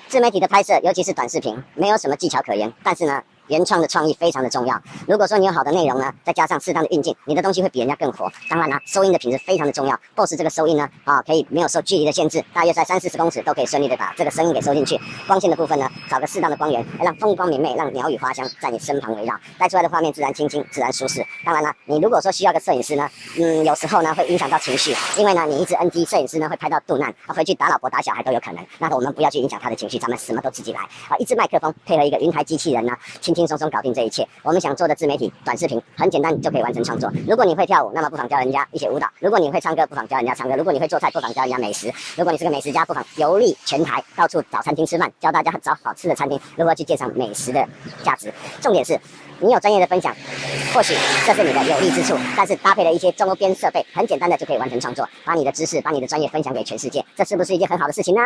自媒体的拍摄，尤其是短视频，没有什么技巧可言，但是呢，原创的创意非常的重要。如果说你有好的内容呢，再加上适当的运镜，你的东西会比人家更火。当然啦，收音的品质非常的重要。BOSS 这个收音呢，可以没有受距离的限制，大约在30-40公尺都可以顺利的把这个声音给收进去。光线的部分呢，找个适当的光源，让风光明媚，让鸟语花香在你身旁围绕，带出来的画面自然清新，自然舒适。当然啦，你如果说需要个摄影师呢，有时候呢会影响到情绪，因为呢你一直 NG，摄影师呢会拍到肚烂，回去打老婆打小孩都有可能。那我们不要去影响他的情绪，咱们什么都自己来一支麦克风配合一个云台机器人呢，轻轻松松搞定这一切。我们想做的自媒体短视频很简单就可以完成创作。如果你会跳舞，那么不妨教人家一些舞蹈；如果你会唱歌，不妨教人家唱歌；如果你会做菜，不妨教人家美食；如果你是个美食家，不妨游历全台，到处找餐厅吃饭，教大家找好吃的餐厅，如何去介绍美食的价值。重点是你有专业的分享，或许这是你的有利之处，但是搭配了一些周边设备，很简单的就可以完成创作，把你的知识、把你的专业分享给全世界，这是不是一件很好的事情呢？